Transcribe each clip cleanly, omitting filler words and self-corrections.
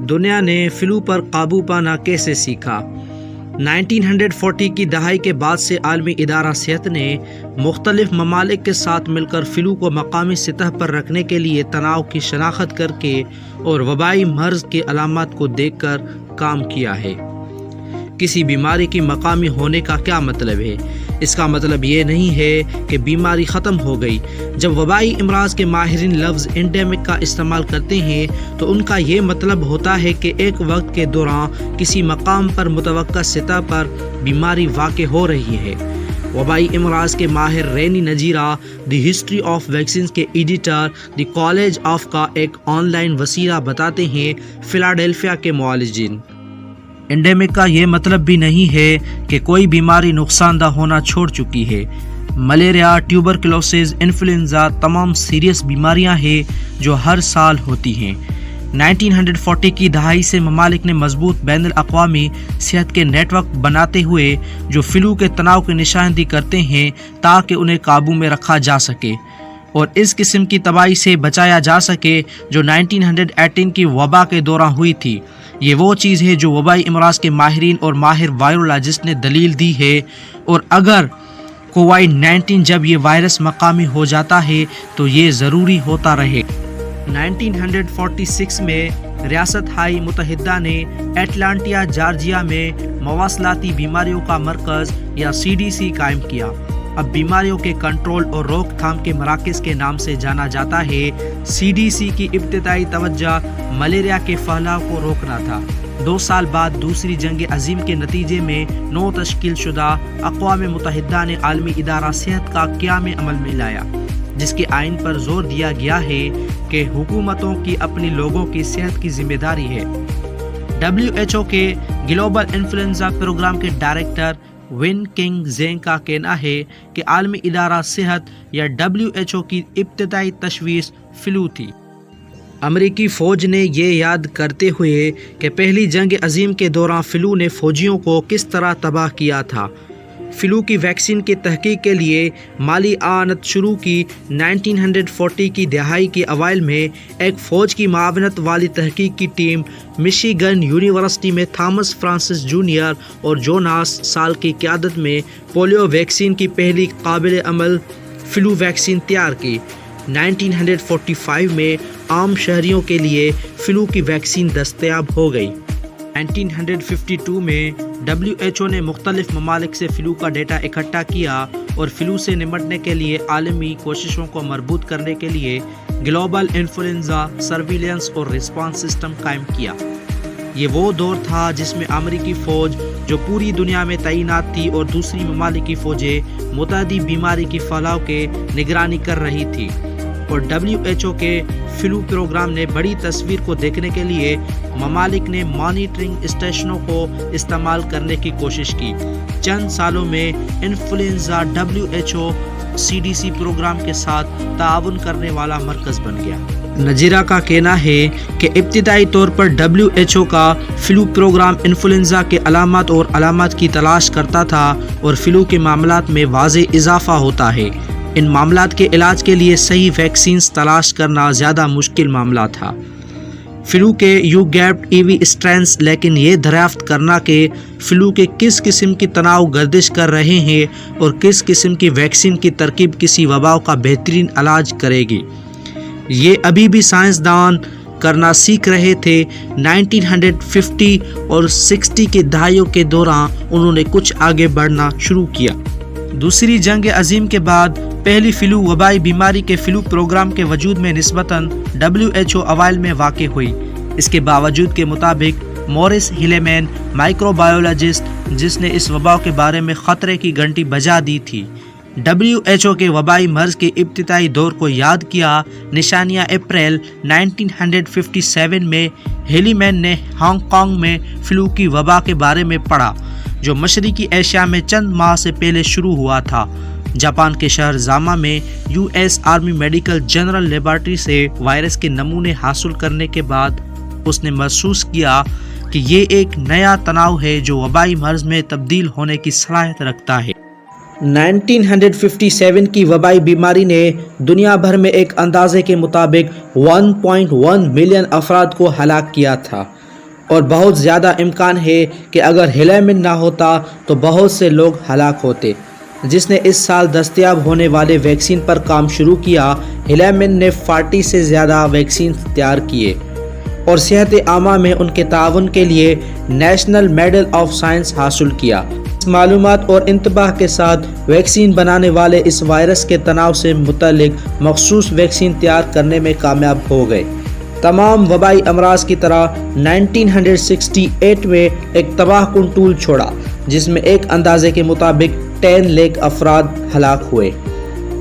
دنیا نے فلو پر قابو پانا کیسے سیکھا؟ 1940 کی دہائی کے بعد سے عالمی ادارہ صحت نے مختلف ممالک کے ساتھ مل کر فلو کو مقامی سطح پر رکھنے کے لیے تناؤ کی شناخت کر کے اور وبائی مرض کے علامات کو دیکھ کر کام کیا ہے۔ کسی بیماری کی مقامی ہونے کا کیا مطلب ہے؟ اس کا مطلب یہ نہیں ہے کہ بیماری ختم ہو گئی۔ جب وبائی امراض کے ماہرین لفظ انڈیمک کا استعمال کرتے ہیں تو ان کا یہ مطلب ہوتا ہے کہ ایک وقت کے دوران کسی مقام پر متوقع سطح پر بیماری واقع ہو رہی ہے۔ وبائی امراض کے ماہر Rene Najera the history of vaccines کے ایڈیٹر دی کالج آف کا ایک آن لائن وسیلہ بتاتے ہیں فلاڈیلفیا کے معالجین۔ انڈیمک کا یہ مطلب بھی نہیں ہے کہ کوئی بیماری نقصان دہ ہونا چھوڑ چکی ہے۔ ملیریا، ٹیوبرکلوسز، انفلوئنزا تمام سیریس بیماریاں ہیں جو ہر سال ہوتی ہیں۔ 1940 کی دہائی سے ممالک نے مضبوط بین الاقوامی صحت کے نیٹ ورک بناتے ہوئے جو فلو کے تناؤ کی نشاندہی کرتے ہیں تاکہ انہیں قابو میں رکھا جا سکے اور اس قسم کی تباہی سے بچایا جا سکے جو 1918 کی وبا کے دوران ہوئی تھی۔ یہ وہ چیز ہے جو وبائی امراض کے ماہرین اور ماہر وائرولوجسٹ نے دلیل دی ہے، اور اگر کووڈ-19 جب یہ وائرس مقامی ہو جاتا ہے تو یہ ضروری ہوتا رہے۔ 1946 میں ریاست ہائے متحدہ نے ایٹلانٹیا جارجیا میں مواصلاتی بیماریوں کا مرکز یا CDC قائم کیا۔ اب بیماریوں کے کنٹرول اور روک تھام کے مراکز کے نام سے جانا جاتا ہے۔ CDC کی ابتدائی توجہ ملیریا کے پھیلاؤ کو روکنا تھا۔ 2 سال بعد دوسری جنگ عظیم کے نتیجے میں نو تشکیل شدہ اقوام متحدہ نے عالمی ادارہ صحت کا قیام عمل میں لایا، جس کے آئین پر زور دیا گیا ہے کہ حکومتوں کی اپنی لوگوں کی صحت کی ذمہ داری ہے۔ WHO کے گلوبل انفلوئنزا پروگرام کے ڈائریکٹر ون کنگ زینگ کا کہنا ہے کہ عالمی ادارہ صحت یا WHO کی ابتدائی تشویش فلو تھی۔ امریکی فوج نے یہ یاد کرتے ہوئے کہ پہلی جنگ عظیم کے دوران فلو نے فوجیوں کو کس طرح تباہ کیا تھا، فلو کی ویکسین کی تحقیق کے لیے مالی اعانت شروع کی۔ 1940 کی دہائی کے اوائل میں ایک فوج کی معاونت والی تحقیق کی ٹیم مشیگن یونیورسٹی میں تھامس فرانسس جونیئر اور جوناس سال کی قیادت میں پولیو ویکسین کی پہلی قابل عمل فلو ویکسین تیار کی۔ 1945 میں عام شہریوں کے لیے فلو کی ویکسین دستیاب ہو گئی۔ 1952 میں WHO نے مختلف ممالک سے فلو کا ڈیٹا اکٹھا کیا اور فلو سے نمٹنے کے لیے عالمی کوششوں کو مربوط کرنے کے لیے گلوبل انفلوئنزا سرویلنس اور رسپانس سسٹم قائم کیا۔ یہ وہ دور تھا جس میں امریکی فوج جو پوری دنیا میں تعینات تھی اور دوسری ممالک کی فوجیں متعدی بیماری کی پھیلاؤ کے نگرانی کر رہی تھی، اور WHO کے فلو پروگرام نے بڑی تصویر کو دیکھنے کے لیے ممالک نے مانیٹرنگ اسٹیشنوں کو استعمال کرنے کی کوشش کی۔ چند سالوں میں انفلوئنزا WHO CDC پروگرام کے ساتھ تعاون کرنے والا مرکز بن گیا۔ نجیرہ کا کہنا ہے کہ ابتدائی طور پر WHO کا فلو پروگرام انفلوئنزا کے علامات اور علامات کی تلاش کرتا تھا اور فلو کے معاملات میں واضح اضافہ ہوتا ہے۔ ان معاملات کے علاج کے لیے صحیح ویکسینز تلاش کرنا زیادہ مشکل معاملہ تھا۔ فلو کے یوگیپٹ EV اسٹرینز، لیکن یہ دریافت کرنا کہ فلو کے کس قسم کی تناؤ گردش کر رہے ہیں اور کس قسم کی ویکسین کی ترکیب کسی وبا کا بہترین علاج کرے گی، یہ ابھی بھی سائنسدان کرنا سیکھ رہے تھے۔ 1950 اور 60 کے دہائیوں کے دوران انہوں نے کچھ آگے بڑھنا شروع کیا۔ دوسری جنگ عظیم کے بعد پہلی فلو وبائی بیماری کے فلو پروگرام کے وجود میں نسبتاً WHO اوائل میں واقع ہوئی۔ اس کے باوجود کے مطابق مورس ہیلیمین مائکرو بایولوجسٹ جس نے اس وبا کے بارے میں خطرے کی گھنٹی بجا دی تھی، WHO کے وبائی مرض کے ابتدائی دور کو یاد کیا۔ نشانیہ اپریل 1957 میں ہیلیمین نے ہانگ کانگ میں فلو کی وبا کے بارے میں پڑھا جو مشرقی ایشیا میں چند ماہ سے پہلے شروع ہوا تھا۔ جاپان کے شہر زاما میں US army medical general laboratory سے وائرس کے نمونے حاصل کرنے کے بعد اس نے محسوس کیا کہ یہ ایک نیا تناؤ ہے جو وبائی مرض میں تبدیل ہونے کی صلاحیت رکھتا ہے۔ 1957 کی وبائی بیماری نے دنیا بھر میں ایک اندازے کے مطابق 1.1 ملین افراد کو ہلاک کیا تھا۔ اور بہت زیادہ امکان ہے کہ اگر ہیلیمن نہ ہوتا تو بہت سے لوگ ہلاک ہوتے۔ جس نے اس سال دستیاب ہونے والے ویکسین پر کام شروع کیا، ہیلیمن نے 40 سے زیادہ ویکسین تیار کیے اور صحت عامہ میں ان کے تعاون کے لیے نیشنل میڈل آف سائنس حاصل کیا۔ اس معلومات اور انتباہ کے ساتھ ویکسین بنانے والے اس وائرس کے تناؤ سے متعلق مخصوص ویکسین تیار کرنے میں کامیاب ہو گئے۔ تمام وبائی امراض کی طرح 1968 میں ایک تباہ کن ٹول چھوڑا جس میں ایک اندازے کے مطابق 10 لاکھ افراد ہلاک ہوئے۔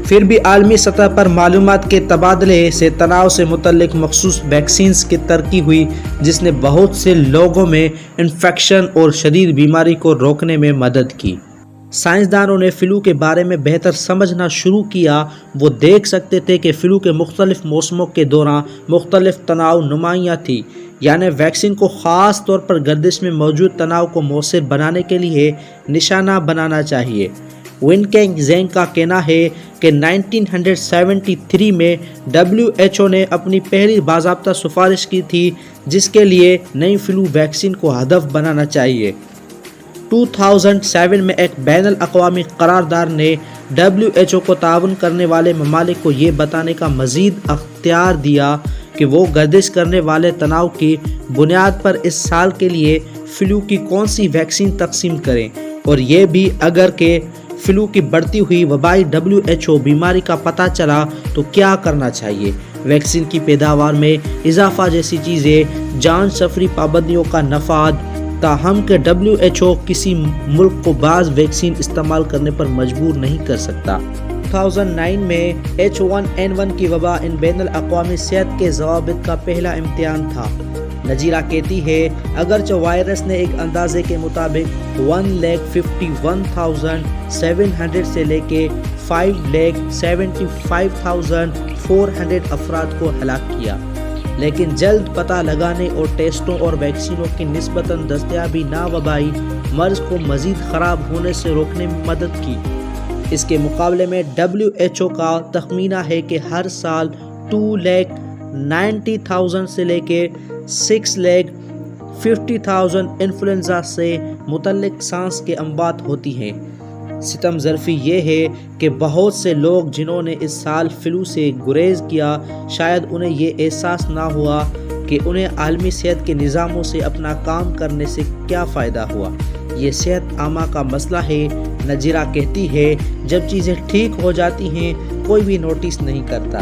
پھر بھی عالمی سطح پر معلومات کے تبادلے سے تناؤ سے متعلق مخصوص ویکسینز کی ترقی ہوئی جس نے بہت سے لوگوں میں انفیکشن اور شدید بیماری کو روکنے میں مدد کی۔ سائنسدانوں نے فلو کے بارے میں بہتر سمجھنا شروع کیا۔ وہ دیکھ سکتے تھے کہ فلو کے مختلف موسموں کے دوران مختلف تناؤ نمایاں تھی، یعنی ویکسین کو خاص طور پر گردش میں موجود تناؤ کو مؤثر بنانے کے لیے نشانہ بنانا چاہیے۔ ونکینگ زینگ کا کہنا ہے کہ 1973 میں WHO نے اپنی پہلی باضابطہ سفارش کی تھی جس کے لیے نئی فلو ویکسین کو ہدف بنانا چاہیے۔ 2007 میں ایک بین الاقوامی قرارداد نے WHO کو تعاون کرنے والے ممالک کو یہ بتانے کا مزید اختیار دیا کہ وہ گردش کرنے والے تناؤ کی بنیاد پر اس سال کے لیے فلو کی کون سی ویکسین تقسیم کریں، اور یہ بھی اگر کہ فلو کی بڑھتی ہوئی وبائی WHO بیماری کا پتہ چلا تو کیا کرنا چاہیے۔ ویکسین کی پیداوار میں اضافہ جیسی چیزیں، جان سفری پابندیوں کا نفاذ، تاہم کہ WHO کسی ملک کو بعض ویکسین استعمال کرنے پر مجبور نہیں کر سکتا۔ 2009 میں H1N1 کی وبا ان بین الاقوامی صحت کے ضوابط کا پہلا امتحان تھا۔ نجیرہ کہتی ہے اگرچہ وائرس نے ایک اندازے کے مطابق 1,51,700 سے لے کے 5,75,400 افراد کو ہلاک کیا، لیکن جلد پتہ لگانے اور ٹیسٹوں اور ویکسینوں کی نسبتاً دستیابی نہ وبائی مرض کو مزید خراب ہونے سے روکنے میں مدد کی۔ اس کے مقابلے میں WHO کا تخمینہ ہے کہ ہر سال 2,90,000 سے لے کے 6,50,000 انفلوئنزا سے متعلق سانس کے اموات ہوتی ہیں۔ ستم ظرفی یہ ہے کہ بہت سے لوگ جنہوں نے اس سال فلو سے گریز کیا، شاید انہیں یہ احساس نہ ہوا کہ انہیں عالمی صحت کے نظاموں سے اپنا کام کرنے سے کیا فائدہ ہوا۔ یہ صحت عامہ کا مسئلہ ہے۔ نجیرہ کہتی ہے جب چیزیں ٹھیک ہو جاتی ہیں کوئی بھی نوٹس نہیں کرتا۔